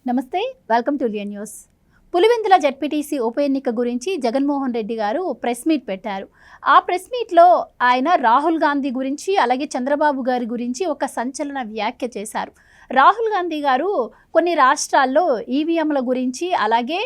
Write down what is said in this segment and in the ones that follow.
నమస్తే, welcome to Lion news. Pulivendula ZPTC ఉప ఎన్నిక గురించి జగన్మోహన్ రెడ్డి గారు ప్రెస్ మీట్ పెట్టారు. ఆ ప్రెస్ మీట్లో ఆయన రాహుల్ గాంధీ గురించి అలాగే చంద్రబాబు గారి గురించి ఒక సంచలన వ్యాఖ్య చేశారు. రాహుల్ గాంధీ గారు కొన్ని రాష్ట్రాల్లో ఈవీఎంల గురించి అలాగే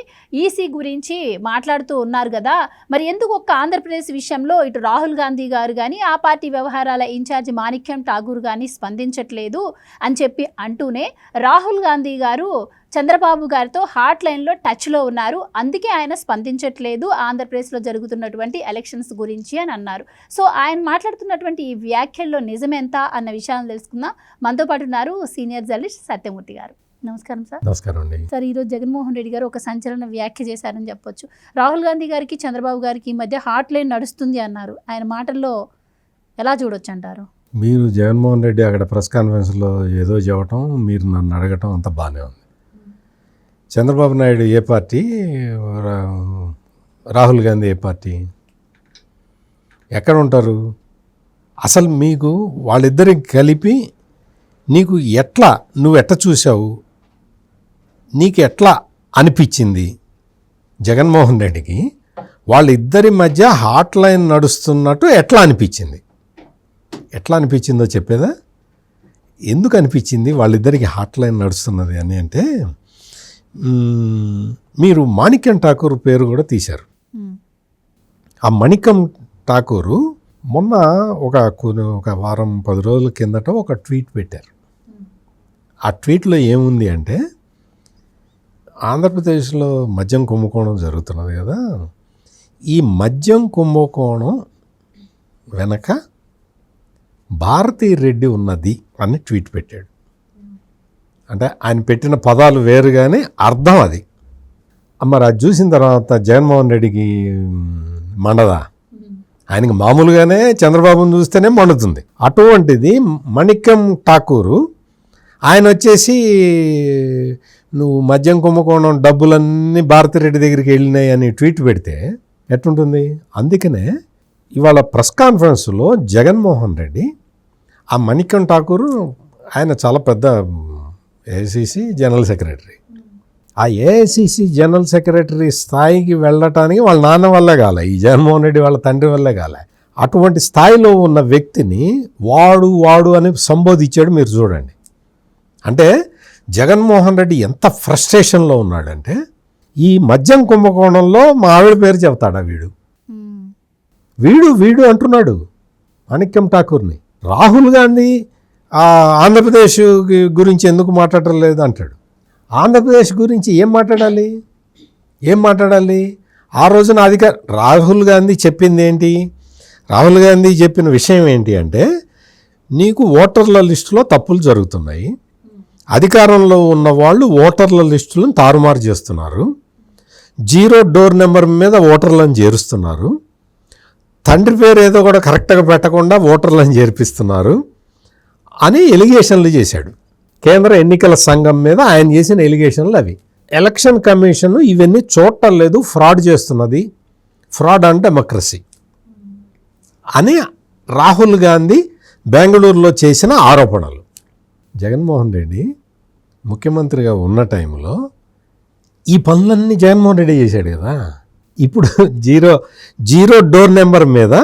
ఈసీ గురించి మాట్లాడుతూ ఉన్నారు కదా, మరి ఎందుకు ఒక్క ఆంధ్రప్రదేశ్ విషయంలో ఇటు రాహుల్ గాంధీ గారు కానీ ఆ పార్టీ వ్యవహారాల ఇన్ఛార్జి మాణిక్యం ఠాగూర్ కానీ స్పందించట్లేదు అని చెప్పి అంటూనే రాహుల్ గాంధీ గారు చంద్రబాబు గారితో హాట్ లైన్లో టచ్లో ఉన్నారు, అందుకే ఆయన స్పందించట్లేదు ఆంధ్రప్రదేశ్లో జరుగుతున్నటువంటి ఎలక్షన్స్ గురించి అని అన్నారు. సో ఆయన మాట్లాడుతున్నటువంటి ఈ వ్యాఖ్యల్లో నిజమెంత అన్న విషయాలను తెలుసుకుందాం. మనతో పాటు ఉన్నారు సీనియర్ జర్నలిస్ట్ సత్యమూర్తి గారు. నమస్కారం సార్. నమస్కారం అండి. సార్, ఈరోజు జగన్మోహన్ రెడ్డి గారు ఒక సంచలన వ్యాఖ్య చేశారని చెప్పొచ్చు. రాహుల్ గాంధీ గారికి చంద్రబాబు గారికి ఈ మధ్య హాట్ లైన్ నడుస్తుంది అన్నారు. ఆయన మాటల్లో ఎలా చూడొచ్చు అంటారు? మీరు జగన్మోహన్ రెడ్డి అక్కడ ప్రెస్ కాన్ఫరెన్స్లో ఏదో చెప్పటం, మీరు నన్ను అడగటం అంత బాగానే ఉంది. చంద్రబాబు నాయుడు ఏ పార్టీ, రాహుల్ గాంధీ ఏ పార్టీ, ఎక్కడ ఉంటారు? అసలు మీకు వాళ్ళిద్దరికి కలిపి నీకు నువ్వు ఎట్లా చూసావు, నీకు ఎట్లా అనిపించింది? జగన్మోహన్ రెడ్డికి వాళ్ళిద్దరి మధ్య హాట్ లైన్ నడుస్తున్నట్టు ఎట్లా అనిపించిందో చెప్పేదా? ఎందుకు అనిపించింది వాళ్ళిద్దరికి హాట్ లైన్ నడుస్తున్నది అని అంటే, మీరు మాణిక్యం ఠాకూర్ పేరు కూడా తీశారు. ఆ మాణిక్యం ఠాకూరు మొన్న ఒక వారం 10 రోజుల కిందట ఒక ట్వీట్ పెట్టారు. ఆ ట్వీట్లో ఏముంది అంటే, ఆంధ్రప్రదేశ్లో మద్యం కుంభకోణం జరుగుతున్నది కదా, ఈ మద్యం కుంభకోణం వెనక భారతీ రెడ్డి ఉన్నది అని ట్వీట్ పెట్టాడు. అంటే ఆయన పెట్టిన పదాలు వేరు కానీ అర్థం అది. మరి అది చూసిన తర్వాత జగన్మోహన్ రెడ్డికి మండదా? ఆయనకి మామూలుగానే చంద్రబాబును చూస్తేనే మండుతుంది. అటువంటిది మాణిక్యం ఠాకూరు ఆయన వచ్చేసి నువ్వు మద్యం కుంభకోణం డబ్బులన్నీ భారతిరెడ్డి దగ్గరికి వెళ్ళినాయి అని ట్వీట్ పెడితే ఎట్లుంటుంది? అందుకనే ఇవాళ ప్రెస్ కాన్ఫరెన్స్లో జగన్మోహన్ రెడ్డి ఆ మాణిక్యం ఠాకూరు ఆయన చాలా పెద్ద ఏఐసిసి జనరల్ సెక్రటరీ. ఆ ఏఐసిసి జనరల్ సెక్రటరీ స్థాయికి వెళ్ళటానికి వాళ్ళ నాన్న వల్లే కాలే, ఈ జగన్మోహన్ రెడ్డి వాళ్ళ తండ్రి వల్లే కాలే. అటువంటి స్థాయిలో ఉన్న వ్యక్తిని వాడు అని సంబోధించాడు. మీరు చూడండి. అంటే జగన్మోహన్ రెడ్డి ఎంత ఫ్రస్ట్రేషన్లో ఉన్నాడంటే, ఈ మద్యం కుంభకోణంలో మా ఆవిడ పేరు చెప్తాడా వీడు అంటున్నాడు మాణిక్యం ఠాకూర్ని. రాహుల్ గాంధీ ఆంధ్రప్రదేశ్ గురించి ఎందుకు మాట్లాడటం లేదు అంటాడు. ఆంధ్రప్రదేశ్ గురించి ఏం మాట్లాడాలి? ఆ రోజున రాహుల్ గాంధీ చెప్పింది ఏంటి? రాహుల్ గాంధీ చెప్పిన విషయం ఏంటి అంటే, నీకు ఓటర్ల లిస్టులో తప్పులు జరుగుతున్నాయి, అధికారంలో ఉన్న వాళ్ళు ఓటర్ల లిస్టులను తారుమారు చేస్తున్నారు, 0 డోర్ నెంబర్ మీద ఓటర్లను చేరుస్తున్నారు, తండ్రి పేరు ఏదో కూడా కరెక్ట్గా పెట్టకుండా ఓటర్లను చేర్పిస్తున్నారు అని ఎలిగేషన్లు చేశాడు. కేంద్ర ఎన్నికల సంఘం మీద ఆయన చేసిన ఎలిగేషన్లు అవి. ఎలక్షన్ కమిషన్ ఇవన్నీ చూడటం లేదు, ఫ్రాడ్ చేస్తున్నది, ఫ్రాడ్ అండ్ డెమోక్రసీ అని రాహుల్ గాంధీ బెంగళూరులో చేసిన ఆరోపణలు. జగన్మోహన్ రెడ్డి ముఖ్యమంత్రిగా ఉన్న టైంలో ఈ పనులన్నీ జగన్మోహన్ రెడ్డి చేశాడు కదా. ఇప్పుడు 0 డోర్ నెంబర్ మీద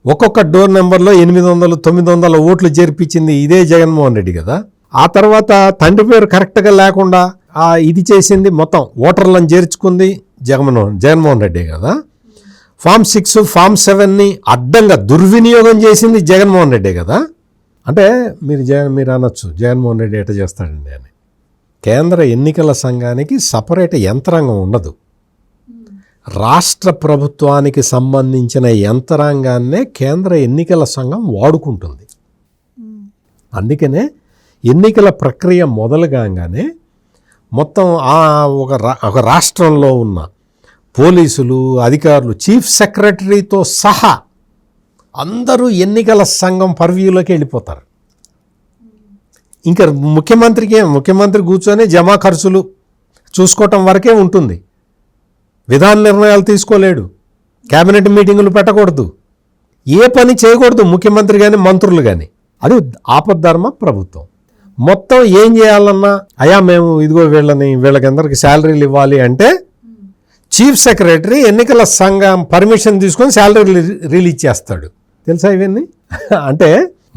ఒక్కొక్క డోర్ నెంబర్లో 800-900 ఓట్లు చేర్పించింది ఇదే జగన్మోహన్ రెడ్డి కదా. ఆ తర్వాత తండ్రి పేరు కరెక్ట్గా లేకుండా ఇది చేసింది, మొత్తం ఓటర్లను చేర్చుకుంది జగన్మోహన్ రెడ్డి కదా. ఫామ్ 6, ఫామ్ 7ని అడ్డంగా దుర్వినియోగం చేసింది జగన్మోహన్ రెడ్డి కదా. అంటే మీరు అనొచ్చు జగన్మోహన్ రెడ్డి ఎట్లా చేస్తాడండి అని. కేంద్ర ఎన్నికల సంఘానికి సపరేట్ యంత్రాంగం ఉండదు, రాష్ట్ర ప్రభుత్వానికి సంబంధించిన యంత్రాంగాన్నే కేంద్ర ఎన్నికల సంఘం వాడుకుంటుంది. అందుకనే ఎన్నికల ప్రక్రియ మొదలు కాగానే మొత్తం ఒక రాష్ట్రంలో ఉన్న పోలీసులు, అధికారులు, చీఫ్ సెక్రటరీతో సహా అందరూ ఎన్నికల సంఘం పర్వ్యూలోకి వెళ్ళిపోతారు. ఇంకా ముఖ్యమంత్రి కూర్చొని జమా ఖర్చులు చూసుకోవటం వరకే ఉంటుంది. విధాన నిర్ణయాలు తీసుకోలేడు, కేబినెట్ మీటింగులు పెట్టకూడదు, ఏ పని చేయకూడదు ముఖ్యమంత్రి కానీ మంత్రులు కానీ. అది ఆపద్ధర్మ ప్రభుత్వం. మొత్తం ఏం చేయాలన్నా అయ్యా మేము ఇదిగో వీళ్ళకి అందరికి శాలరీలు ఇవ్వాలి అంటే చీఫ్ సెక్రటరీ ఎన్నికల సంఘం పర్మిషన్ తీసుకొని శాలరీ రిలీజ్ చేస్తాడు. తెలుసా ఇవన్నీ? అంటే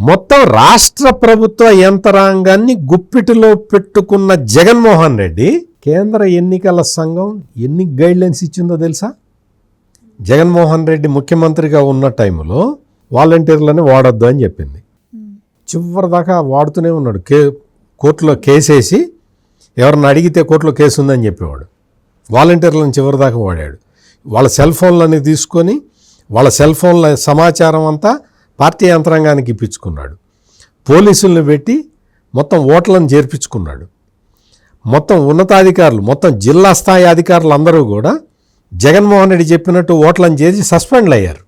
మొత్తం రాష్ట్ర ప్రభుత్వ యంత్రాంగాన్ని గుప్పిటిలో పెట్టుకున్న జగన్మోహన్ రెడ్డి కేంద్ర ఎన్నికల సంఘం ఎన్ని గైడ్లైన్స్ ఇచ్చిందో తెలుసా? జగన్మోహన్ రెడ్డి ముఖ్యమంత్రిగా ఉన్న టైంలో వాలంటీర్లని వాడొద్దు అని చెప్పింది. చివరి దాకా వాడుతూనే ఉన్నాడు. కోర్టులో కేసేసి ఎవరిని అడిగితే కోర్టులో కేసు ఉందని చెప్పేవాడు. వాలంటీర్లను చివరి దాకా వాడాడు. వాళ్ళ సెల్ ఫోన్లని తీసుకొని వాళ్ళ సెల్ ఫోన్ల సమాచారం అంతా పార్టీ యంత్రాంగానికి ఇప్పించుకున్నాడు. పోలీసులను పెట్టి మొత్తం ఓట్లను చేర్పించుకున్నాడు. మొత్తం ఉన్నతాధికారులు, మొత్తం జిల్లా స్థాయి అధికారులు అందరూ కూడా జగన్మోహన్ రెడ్డి చెప్పినట్టు ఓట్లను చేసి సస్పెండ్లు అయ్యారు.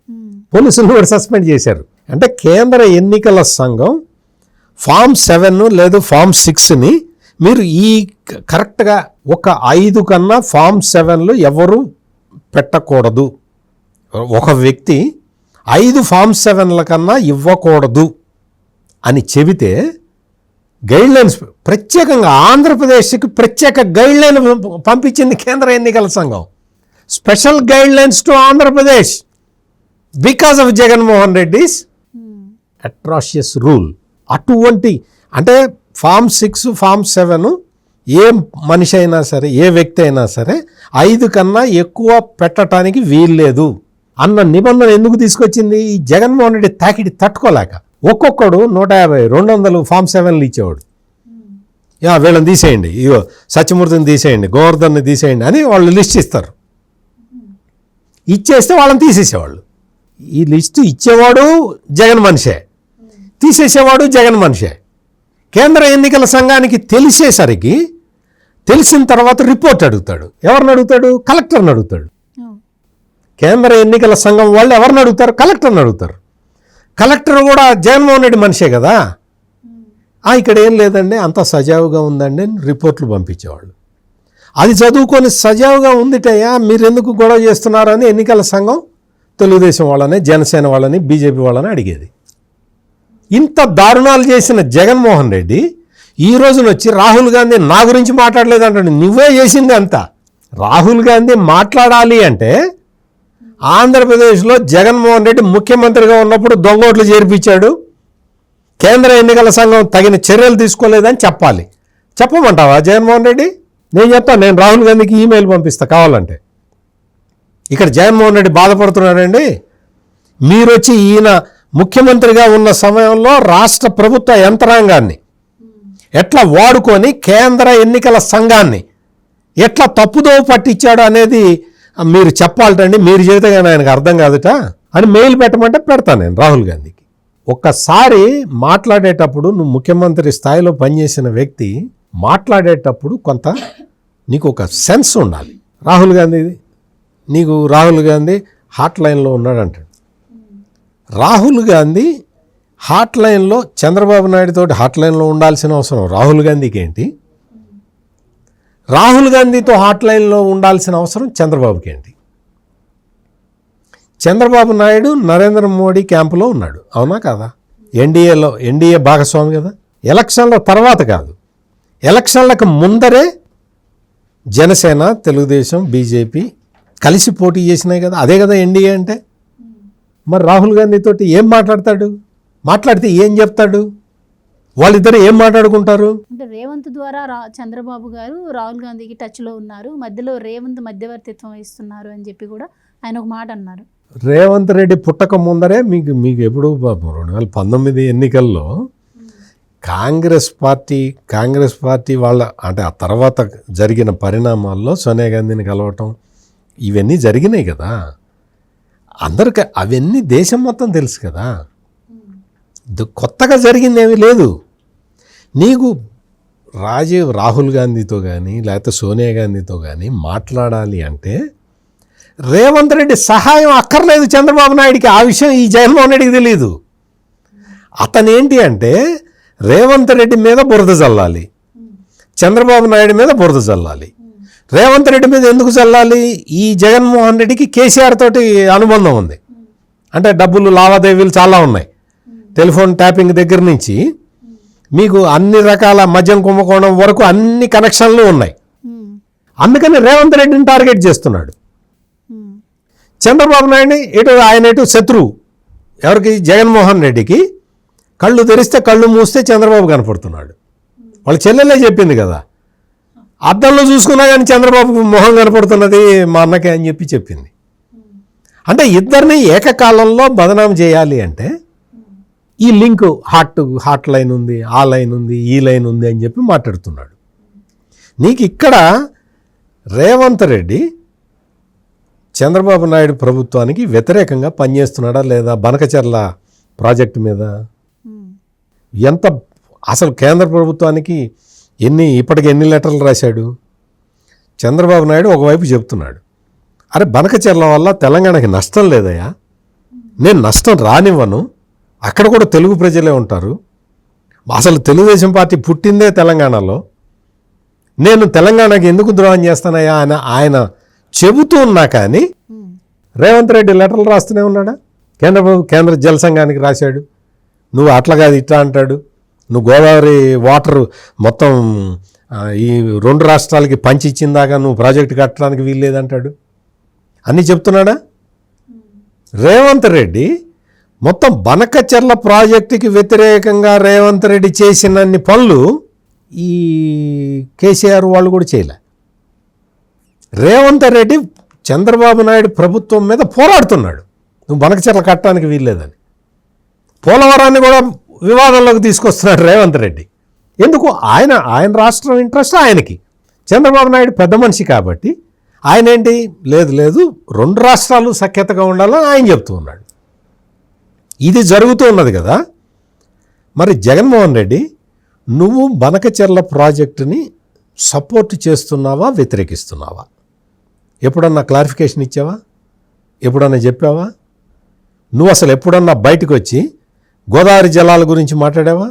పోలీసులను కూడా సస్పెండ్ చేశారు. అంటే కేంద్ర ఎన్నికల సంఘం ఫామ్ 7 లేదా ఫామ్ 6ని మీరు ఈ కరెక్ట్గా ఒక 5 కన్నా ఫామ్ 7లు ఎవరు పెట్టకూడదు. ఒక వ్యక్తి 5 ఫామ్ 7ల కన్నా ఇవ్వకూడదు అని చెబితే గైడ్లైన్స్ ప్రత్యేకంగా ఆంధ్రప్రదేశ్కి ప్రత్యేక గైడ్లైన్ పంపించింది కేంద్ర ఎన్నికల సంఘం. Special guidelines to Andhra Pradesh because of Jaganmohan Reddy's atrocious rule. అటువంటి అంటే ఫామ్ 6 ఫామ్ 7 ఏ మనిషి అయినా సరే, ఏ వ్యక్తి అయినా సరే 5 కన్నా ఎక్కువ పెట్టడానికి వీల్లేదు అన్న నిబంధన ఎందుకు తీసుకొచ్చింది? ఈ జగన్మోహన్ రెడ్డి తాకిడి తట్టుకోలేక ఒక్కొక్కడు 150, 200 ఫామ్ 7లు ఇచ్చేవాడు. వీళ్ళని తీసేయండి, ఇగో సత్యమూర్తిని తీసేయండి, గోవర్ధన్ని తీసేయండి అని వాళ్ళు లిస్ట్ ఇస్తారు. ఇచ్చేస్తే వాళ్ళని తీసేసేవాళ్ళు. ఈ లిస్టు ఇచ్చేవాడు జగన్ మనిషే, తీసేసేవాడు జగన్ మనిషే. కేంద్ర ఎన్నికల సంఘానికి తెలిసిన తర్వాత రిపోర్ట్ అడుగుతాడు. ఎవరిని అడుగుతాడు? కలెక్టర్ని అడుగుతాడు. కేంద్ర ఎన్నికల సంఘం వాళ్ళు ఎవరిని అడుగుతారు? కలెక్టర్ని అడుగుతారు. కలెక్టర్ కూడా జగన్మోహన్ రెడ్డి మనిషే కదా. ఇక్కడ ఏం లేదండి, అంత సజావుగా ఉందండి అని రిపోర్ట్లు పంపించేవాళ్ళు. అది చదువుకొని సజావుగా ఉందిటయ్యా, మీరెందుకు గొడవ చేస్తున్నారని ఎన్నికల సంఘం తెలుగుదేశం వాళ్ళని, జనసేన వాళ్ళని, బీజేపీ వాళ్ళని అడిగేది. ఇంత దారుణాలు చేసిన జగన్మోహన్ రెడ్డి ఈ రోజున వచ్చి రాహుల్ గాంధీ నా గురించి మాట్లాడలేదంటాడు. నువ్వే చేసింది అంతా. రాహుల్ గాంధీ మాట్లాడాలి అంటే ఆంధ్రప్రదేశ్లో జగన్మోహన్ రెడ్డి ముఖ్యమంత్రిగా ఉన్నప్పుడు దొంగోట్లు చేర్పించాడు, కేంద్ర ఎన్నికల సంఘం తగిన చర్యలు తీసుకోలేదని చెప్పాలి. చెప్పమంటావా జగన్మోహన్ రెడ్డి? నేను చెప్తాను, నేను రాహుల్ గాంధీకి ఈమెయిల్ పంపిస్తా కావాలంటే. ఇక్కడ జగన్మోహన్ రెడ్డి బాధపడుతున్నాడండి. మీరు వచ్చి ఈయన ముఖ్యమంత్రిగా ఉన్న సమయంలో రాష్ట్ర ప్రభుత్వ యంత్రాంగాన్ని ఎట్లా వాడుకొని కేంద్ర ఎన్నికల సంఘాన్ని ఎట్లా తప్పుదోవ పట్టించాడు అనేది మీరు చెప్పాలటండి. మీరు చేస్తే కానీ ఆయనకు అర్థం కాదుట అని మెయిల్ పెట్టమంటే పెడతాను నేను రాహుల్ గాంధీకి. ఒక్కసారి మాట్లాడేటప్పుడు నువ్వు ముఖ్యమంత్రి స్థాయిలో పనిచేసిన వ్యక్తి మాట్లాడేటప్పుడు కొంత నీకు ఒక సెన్స్ ఉండాలి. రాహుల్ గాంధీ హాట్ లైన్లో ఉన్నాడంటాడు. రాహుల్ గాంధీ హాట్ లైన్లో చంద్రబాబు నాయుడుతో హాట్ లైన్లో ఉండాల్సిన అవసరం రాహుల్ గాంధీకి ఏంటి? రాహుల్ గాంధీతో హాట్ లైన్లో ఉండాల్సిన అవసరం చంద్రబాబుకి ఏంటి? చంద్రబాబు నాయుడు నరేంద్ర మోడీ క్యాంపులో ఉన్నాడు, అవునా కాదా? ఎన్డీఏ భాగస్వామి కదా. ఎలక్షన్ల తర్వాత కాదు, ఎలక్షన్లకు ముందరే జనసేన, తెలుగుదేశం, బీజేపీ కలిసి పోటీ చేసినాయి కదా. అదే కదా ఎన్డీఏ అంటే. మరి రాహుల్ గాంధీతో ఏం మాట్లాడతాడు? మాట్లాడితే ఏం చెప్తాడు? వాళ్ళిద్దరు ఏం మాట్లాడుకుంటారు? అంటే రేవంత్ ద్వారా చంద్రబాబు గారు రాహుల్ గాంధీకి టచ్లో ఉన్నారు, మధ్యలో రేవంత్ మధ్యవర్తిత్వం వహిస్తున్నారు అని చెప్పి కూడా ఆయన ఒక మాట అన్నారు. రేవంత్ రెడ్డి పుట్టక ముందరే మీకు ఎప్పుడు 2019 ఎన్నికల్లో కాంగ్రెస్ పార్టీ వాళ్ళ అంటే ఆ తర్వాత జరిగిన పరిణామాల్లో సోనియా గాంధీని కలవటం ఇవన్నీ జరిగినాయి కదా. అందరికి అవన్నీ దేశం మొత్తం తెలుసు కదా. కొత్తగా జరిగిందేమీ లేదు. నీకు రాహుల్ గాంధీతో కానీ లేకపోతే సోనియా గాంధీతో కానీ మాట్లాడాలి అంటే రేవంత్ రెడ్డి సహాయం అక్కర్లేదు చంద్రబాబు నాయుడికి. ఆ విషయం ఈ జగన్మోహన్ రెడ్డికి తెలియదు. అతనేంటి అంటే రేవంత్ రెడ్డి మీద బురద చల్లాలి, చంద్రబాబు నాయుడు మీద బురద చల్లాలి. రేవంత్ రెడ్డి మీద ఎందుకు చల్లాలి? ఈ జగన్మోహన్ రెడ్డికి కేసీఆర్ తోటి అనుబంధం ఉంది. అంటే డబ్బులు లావాదేవీలు చాలా ఉన్నాయి. టెలిఫోన్ ట్యాపింగ్ దగ్గర నుంచి మీకు అన్ని రకాల మద్యం కుంభకోణం వరకు అన్ని కనెక్షన్లు ఉన్నాయి. అందుకని రేవంత్ రెడ్డిని టార్గెట్ చేస్తున్నాడు. చంద్రబాబు నాయుడిని ఆయన శత్రువు ఎవరికి? జగన్మోహన్ రెడ్డికి. కళ్ళు తెరిస్తే కళ్ళు మూస్తే చంద్రబాబు కనపడుతున్నాడు. వాళ్ళ చెల్లెలే చెప్పింది కదా, అద్దంలో చూసుకున్నా కానీ చంద్రబాబు మొహం కనపడుతున్నది మా అన్నకే అని చెప్పింది. అంటే ఇద్దరిని ఏకకాలంలో బదనాం చేయాలి అంటే ఈ లింక్ హాట్ లైన్ ఉంది, ఆ లైన్ ఉంది, ఈ లైన్ ఉంది అని చెప్పి మాట్లాడుతున్నాడు. నీకు ఇక్కడ రేవంత్ రెడ్డి చంద్రబాబు నాయుడు ప్రభుత్వానికి వ్యతిరేకంగా పనిచేస్తున్నాడా లేదా? బనకచెర్ల ప్రాజెక్టు మీద ఎంత అసలు కేంద్ర ప్రభుత్వానికి ఇప్పటికి ఎన్ని లెటర్లు రాశాడు? చంద్రబాబు నాయుడు ఒకవైపు చెప్తున్నాడు, అరే బనకచెర్ల వల్ల తెలంగాణకి నష్టం లేదయ్యా, నేను నష్టం రానివ్వను, అక్కడ కూడా తెలుగు ప్రజలే ఉంటారు, అసలు తెలుగుదేశం పార్టీ పుట్టిందే తెలంగాణలో, నేను తెలంగాణకి ఎందుకు ద్రోహం చేస్తానయ్యా అని ఆయన చెబుతూ ఉన్నా కానీ రేవంత్ రెడ్డి లెటర్లు రాస్తూనే ఉన్నాడా? కేంద్ర జల సంఘానికి రాశాడు, నువ్వు అట్లా కాదు ఇట్లా అంటాడు, నువ్వు గోదావరి వాటర్ మొత్తం ఈ 2 రాష్ట్రాలకి పంచి ఇచ్చిందాకా నువ్వు ప్రాజెక్టు కట్టడానికి వీల్లేదంటాడు. అన్నీ చెప్తున్నాడా? రేవంత్ రెడ్డి మొత్తం బనకచెర్ల ప్రాజెక్టుకి వ్యతిరేకంగా రేవంత్ రెడ్డి చేసినన్ని పనులు ఈ కేసీఆర్ వాళ్ళు కూడా చేయలే. రేవంత్ రెడ్డి చంద్రబాబు నాయుడు ప్రభుత్వం మీద పోరాడుతున్నాడు, నువ్వు బనకచెర్ల కట్టడానికి వీల్లేదని. పోలవరాన్ని కూడా వివాదంలోకి తీసుకొస్తున్నాడు రేవంత్ రెడ్డి. ఎందుకు? ఆయన రాష్ట్రం ఇంట్రెస్ట్ ఆయనకి. చంద్రబాబు నాయుడు పెద్ద మనిషి కాబట్టి ఆయన ఏంటి, లేదు 2 రాష్ట్రాలు సఖ్యతగా ఉండాలని ఆయన చెప్తూ ఉన్నాడు. ఇది జరుగుతూ ఉన్నది కదా. మరి జగన్మోహన్ రెడ్డి నువ్వు బనకచెర్ల ప్రాజెక్టుని సపోర్ట్ చేస్తున్నావా, వ్యతిరేకిస్తున్నావా? ఎప్పుడన్నా క్లారిఫికేషన్ ఇచ్చావా? ఎప్పుడన్నా చెప్పావా? నువ్వు అసలు ఎప్పుడన్నా బయటకు వచ్చి గోదావరి జలాల గురించి మాట్లాడావా?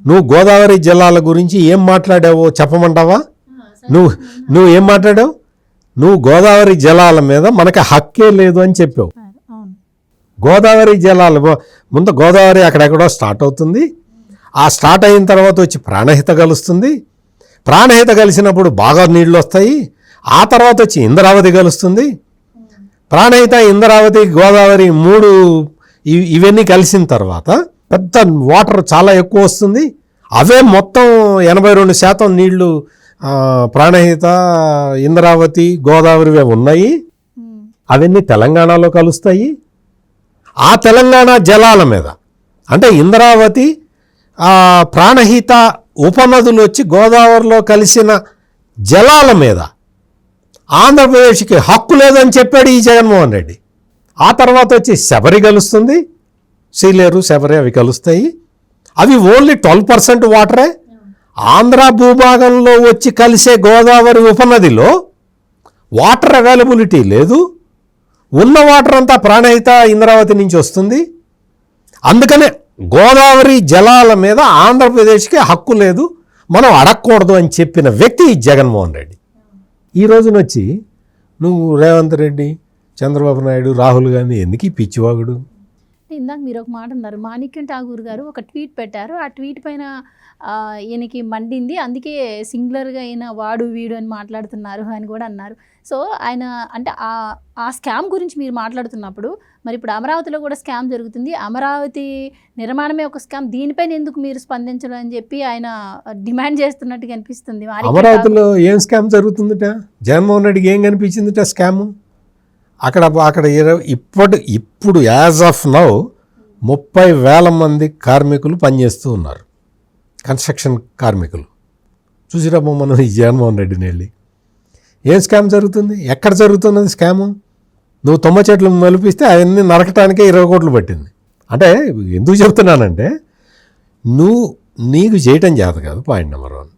నువ్వు గోదావరి జలాల గురించి ఏం మాట్లాడావో చెప్పమంటావా? నువ్వు ఏం మాట్లాడావు? నువ్వు గోదావరి జలాల మీద మనకి హక్కే లేదు అని చెప్పావు. గోదావరి జలాలు ముందు గోదావరి అక్కడెక్కడో స్టార్ట్ అవుతుంది, ఆ స్టార్ట్ అయిన తర్వాత వచ్చి ప్రాణహిత కలుస్తుంది, ప్రాణహిత కలిసినప్పుడు బాగా నీళ్ళు వస్తాయి, ఆ తర్వాత వచ్చి ఇంద్రావతి కలుస్తుంది, ప్రాణహిత ఇంద్రావతి గోదావరి 3 ఇవన్నీ కలిసిన తర్వాత పెద్ద వాటర్ చాలా ఎక్కువ వస్తుంది, అవే మొత్తం 82% నీళ్లు ప్రాణహిత ఇంద్రావతి గోదావరివే ఉన్నాయి, అవన్నీ తెలంగాణలో కలుస్తాయి. ఆ తెలంగాణ జలాల మీద అంటే ఇంద్రావతి ప్రాణహిత ఉపనదులు వచ్చి గోదావరిలో కలిసిన జలాల మీద ఆంధ్రప్రదేశ్కి హక్కు లేదని చెప్పాడు ఈ జగన్మోహన్ రెడ్డి. ఆ తర్వాత వచ్చి శబరి కలుస్తుంది, సీలేరు శబరి అవి కలుస్తాయి, అవి ఓన్లీ 12% వాటరే. ఆంధ్ర భూభాగంలో వచ్చి కలిసే గోదావరి ఉపనదిలో వాటర్ అవైలబిలిటీ లేదు, ఉన్న వాటర్ అంతా ప్రాణహిత ఇంద్రావతి నుంచి వస్తుంది. అందుకనే గోదావరి జలాల మీద ఆంధ్రప్రదేశ్కి హక్కు లేదు, మనం అడగకూడదు అని చెప్పిన వ్యక్తి జగన్మోహన్ రెడ్డి. ఈ రోజున వచ్చి నువ్వు రేవంత్ రెడ్డి, చంద్రబాబు నాయుడు, రాహుల్ గాంధీ ఎందుకు ఈ పిచ్చివాగుడు? ఇందాక మీరు ఒక మాట అన్నారు, మాణిక్యం ఠాగూర్ గారు ఒక ట్వీట్ పెట్టారు, ఆ ట్వీట్ పైన ఈయనకి మండింది, అందుకే సింగులర్గా అయిన వాడు వీడు అని మాట్లాడుతున్నారు అని కూడా అన్నారు. సో ఆయన అంటే ఆ స్కామ్ గురించి మీరు మాట్లాడుతున్నప్పుడు మరి ఇప్పుడు అమరావతిలో కూడా స్కామ్ జరుగుతుంది, అమరావతి నిర్మాణమే ఒక స్కామ్, దీనిపైన ఎందుకు మీరు స్పందించడం అని చెప్పి ఆయన డిమాండ్ చేస్తున్నట్టుగా అనిపిస్తుంది. అమరావతిలో ఏం స్కామ్ జరుగుతుందట? జగన్మోహన్ రెడ్డికి ఏం కనిపించిందట స్కాము? అక్కడ ఇప్పుడు యాజ్ ఆఫ్ నౌ 30,000 మంది కార్మికులు పనిచేస్తూ ఉన్నారు, కన్స్ట్రక్షన్ కార్మికులు. చూసిరాబో మనం ఈ జగన్మోహన్ రెడ్డిని వెళ్ళి ఏం స్కామ్ జరుగుతుంది? ఎక్కడ జరుగుతున్నది స్కాము? నువ్వు 90 చెట్లు మలిపిస్తే అవన్నీ నరకటానికే 20 కోట్లు పట్టింది. అంటే ఎందుకు చెప్తున్నానంటే నీకు చేయటం చేత కాదు, పాయింట్ నెంబర్ 1.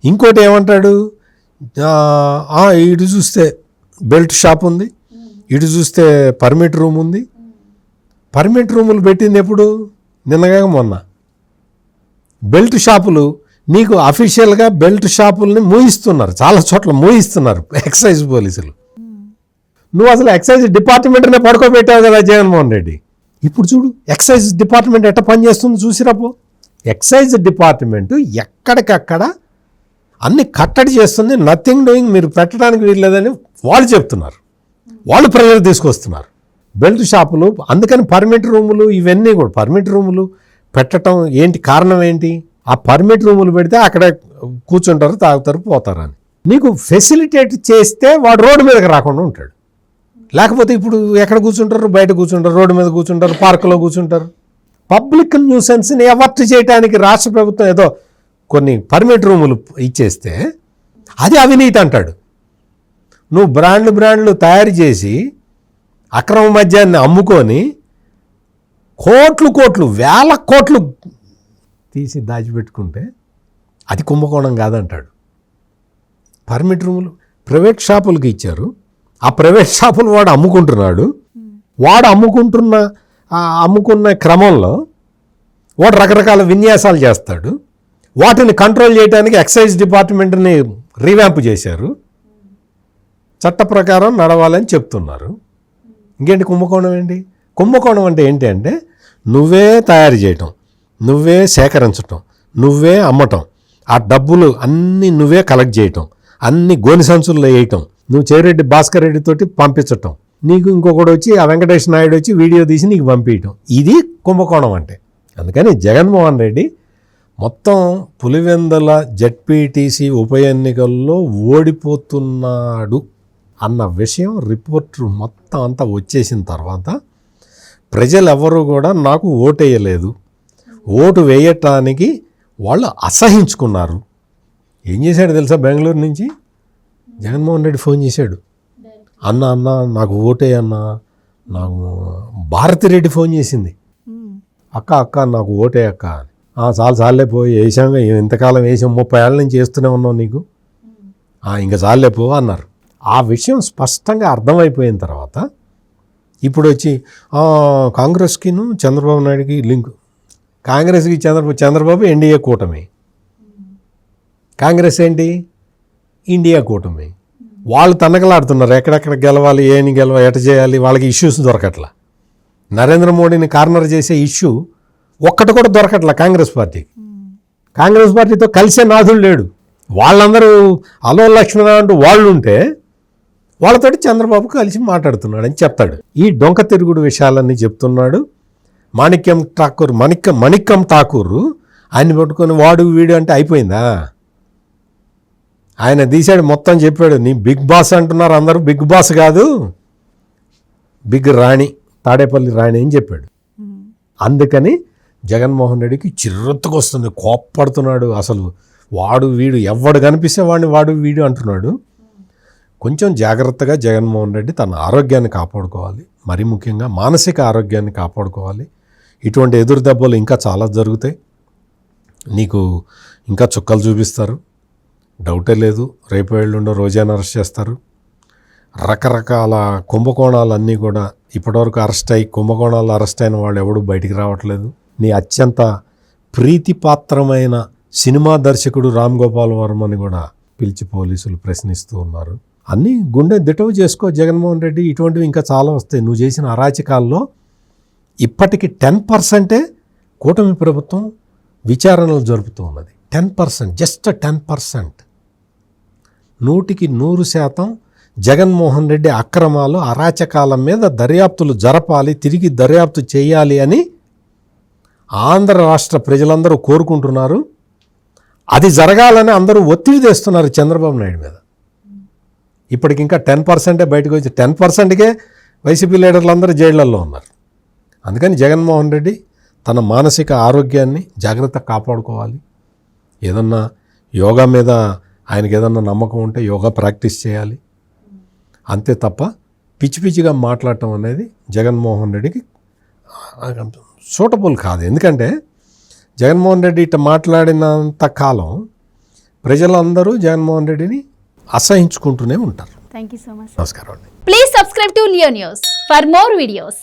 ఇంకోటి ఏమంటాడు, ఇటు చూస్తే బెల్ట్ షాప్ ఉంది, ఇటు చూస్తే పర్మిట్ రూమ్ ఉంది. పర్మిట్ రూములు పెట్టింది ఎప్పుడు? నిన్నగా మొన్న. బెల్ట్ షాపులు నీకు అఫీషియల్గా బెల్ట్ షాపుల్ని మూయిస్తున్నారు, చాలా చోట్ల మూయిస్తున్నారు ఎక్సైజ్ పోలీసులు. నువ్వు అసలు ఎక్సైజ్ డిపార్ట్మెంట్నే పడుకోబెట్టావు కదా జగన్మోహన్ రెడ్డి. ఇప్పుడు చూడు ఎక్సైజ్ డిపార్ట్మెంట్ ఎట్ట పనిచేస్తుంది చూసిరాపో. ఎక్సైజ్ డిపార్ట్మెంటు ఎక్కడికక్కడ అన్ని కట్టడి చేస్తుంది, నథింగ్ డూయింగ్, మీరు పెట్టడానికి వీల్లేదని వాళ్ళు చెప్తున్నారు, వాళ్ళు ప్రజలు తీసుకొస్తున్నారు. బెల్ట్ షాపులు, అందుకని పర్మిట్ రూములు ఇవన్నీ కూడా పర్మిట్ రూములు పెట్టడం ఏంటి కారణం ఏంటి? ఆ పర్మిట్ రూములు పెడితే అక్కడ కూర్చుంటారు, తాగుతారు, పోతారని. నీకు ఫెసిలిటేట్ చేస్తే వాడు రోడ్డు మీదకి రాకుండా ఉంటాడు. లేకపోతే ఇప్పుడు ఎక్కడ కూర్చుంటారు? బయట కూర్చుంటారు, రోడ్డు మీద కూర్చుంటారు, పార్కులో కూర్చుంటారు. పబ్లిక్ న్యూసెన్స్ని ఎవర్ట్ చేయడానికి రాష్ట్ర ప్రభుత్వం ఏదో కొన్ని పర్మిట్ రూములు ఇచ్చేస్తే అది అవినీతి అంటాడు. నువ్వు బ్రాండ్లు తయారు చేసి అక్రమ మద్యాన్ని అమ్ముకొని కోట్లు వేల కోట్లు తీసి దాచిపెట్టుకుంటే అది కుంభకోణం కాదంటాడు. పర్మిట్ రూములు ప్రైవేట్ షాపులకి ఇచ్చారు, ఆ ప్రైవేట్ షాపులు వాడు అమ్ముకుంటున్నాడు. వాడు అమ్ముకున్న క్రమంలో వాడు రకరకాల విన్యాసాలు చేస్తాడు. వాటిని కంట్రోల్ చేయడానికి ఎక్సైజ్ డిపార్ట్మెంట్ని రీవ్యాంప్ చేశారు, చట్ట ప్రకారం నడవాలని చెప్తున్నారు. ఇంకేంటి కుంభకోణం ఏంటి? కుంభకోణం అంటే ఏంటి అంటే నువ్వే తయారు చేయటం, నువ్వే సేకరించటం, నువ్వే అమ్మటం, ఆ డబ్బులు అన్నీ నువ్వే కలెక్ట్ చేయటం, అన్ని గోని సంచుల్లో వేయటం, నువ్వు చేరెడ్డి భాస్కర్ రెడ్డి తోటి పంపించటం, నీకు ఇంకొకటి వచ్చి ఆ వెంకటేష్ నాయుడు వచ్చి వీడియో తీసి నీకు పంపించటం, ఇది కుంభకోణం అంటే. అందుకని జగన్మోహన్ రెడ్డి మొత్తం పులివెందుల జెడ్పీటీసీ ఉప ఎన్నికల్లో ఓడిపోతున్నాడు అన్న విషయం రిపోర్ట్ మొత్తం అంతా వచ్చేసిన తర్వాత ప్రజలు ఎవరు కూడా నాకు ఓటేయలేదు, ఓటు వేయటానికి వాళ్ళు అసహించుకున్నారు. ఏం చేశాడు తెలుసా? బెంగళూరు నుంచి జగన్మోహన్ రెడ్డి ఫోన్ చేశాడు, అన్న నాకు ఓటేయన్నా. నాకు భారతిరెడ్డి ఫోన్ చేసింది, అక్క నాకు ఓటే అక్క అని. చాలే పోయి వేసాంగా, ఇంతకాలం వేసాం, 30 ఏళ్ళ నుంచి వేస్తూనే ఉన్నాం నీకు, ఇంకా చాలే పో అన్నారు. ఆ విషయం స్పష్టంగా అర్థమైపోయిన తర్వాత ఇప్పుడు వచ్చి కాంగ్రెస్కిను చంద్రబాబు నాయుడుకి లింక్. కాంగ్రెస్కి చంద్రబాబు ఎన్డీఏ కూటమి, కాంగ్రెస్ ఏంటి ఇండియా కూటమి. వాళ్ళు తన్నకలాడుతున్నారు ఎక్కడెక్కడ గెలవాలి, ఏని గెలవాలి, ఎట చేయాలి, వాళ్ళకి ఇష్యూస్ దొరకట్లా. నరేంద్ర మోడీని కార్నర్ చేసే ఇష్యూ ఒక్కటి కూడా దొరకట్లా కాంగ్రెస్ పార్టీకి. కాంగ్రెస్ పార్టీతో కలిసే నాథుడు లేడు. వాళ్ళందరూ అలో లక్ష్మణ అంటూ వాళ్ళు ఉంటే వాళ్ళతోటి చంద్రబాబు కలిసి మాట్లాడుతున్నాడు అని చెప్తాడు. ఈ డొంక తిరుగుడు విషయాలన్నీ చెప్తున్నాడు. మణిక్కం ఠాకూర్ ఆయన్ని పట్టుకొని వాడు వీడు అంటే అయిపోయిందా? ఆయన తీశాడు, మొత్తం చెప్పాడు. నీ బిగ్ బాస్ అంటున్నారు అందరూ, బిగ్ బాస్ కాదు, బిగ్ రాణి, తాడేపల్లి రాణి అని చెప్పాడు. అందుకని జగన్మోహన్ రెడ్డికి చిర్రెత్తుకు వస్తుంది, కోప్పడుతున్నాడు. అసలు వాడు వీడు ఎవడు కనిపిస్తే వాడిని వాడు వీడు అంటున్నాడు. కొంచెం జాగ్రత్తగా జగన్మోహన్ రెడ్డి తన ఆరోగ్యాన్ని కాపాడుకోవాలి, మరీ ముఖ్యంగా మానసిక ఆరోగ్యాన్ని కాపాడుకోవాలి. ఇటువంటి ఎదురు దెబ్బలు ఇంకా చాలా జరుగుతాయి, నీకు ఇంకా చుక్కలు చూపిస్తారు, డౌటే లేదు. రేపు ఎల్లుండో రోజాను అరెస్ట్ చేస్తారు. రకరకాల కుంభకోణాలన్నీ కూడా ఇప్పటివరకు అరెస్ట్ అయ్యి కుంభకోణాలు అరెస్ట్ అయిన వాళ్ళు ఎవడు బయటికి రావట్లేదు. నీ అత్యంత ప్రీతిపాత్రమైన సినిమా దర్శకుడు రామ్ గోపాల్ వర్మని కూడా పిలిచి పోలీసులు ప్రశ్నిస్తూ ఉన్నారు. అన్నీ గుండె దిటవు చేసుకో జగన్మోహన్ రెడ్డి. ఇటువంటివి ఇంకా చాలా వస్తాయి. నువ్వు చేసిన అరాచకాల్లో ఇప్పటికి 10% కూటమి ప్రభుత్వం విచారణలు జరుపుతూ ఉన్నది. 10%, జస్ట్ 10%. 100% జగన్మోహన్ రెడ్డి అక్రమాలు అరాచకాల మీద దర్యాప్తులు జరపాలి, తిరిగి దర్యాప్తు చేయాలి అని ఆంధ్ర రాష్ట్ర ప్రజలందరూ కోరుకుంటున్నారు. అది జరగాలని అందరూ ఒత్తిడి తెస్తున్నారు చంద్రబాబు నాయుడు మీద. ఇప్పటికి ఇంకా 10% బయటకు వచ్చి 10%కే వైసీపీ లీడర్లు అందరూ జైళ్లలో ఉన్నారు. అందుకని జగన్మోహన్ రెడ్డి తన మానసిక ఆరోగ్యాన్ని జాగ్రత్త కాపాడుకోవాలి. ఏదన్నా యోగా మీద ఆయనకి ఏదన్నా నమ్మకం ఉంటే యోగా ప్రాక్టీస్ చేయాలి. అంతే తప్ప పిచ్చి పిచ్చిగా మాట్లాడటం అనేది జగన్మోహన్ రెడ్డికి సూటబుల్ కాదు. ఎందుకంటే జగన్మోహన్ రెడ్డి ఇట్లా మాట్లాడినంత కాలం ప్రజలందరూ జగన్మోహన్ రెడ్డిని అసహించుకుంటూనే ఉంటారు. Thank you so much. నమస్కారం అండి. Please subscribe to Leo news for more videos.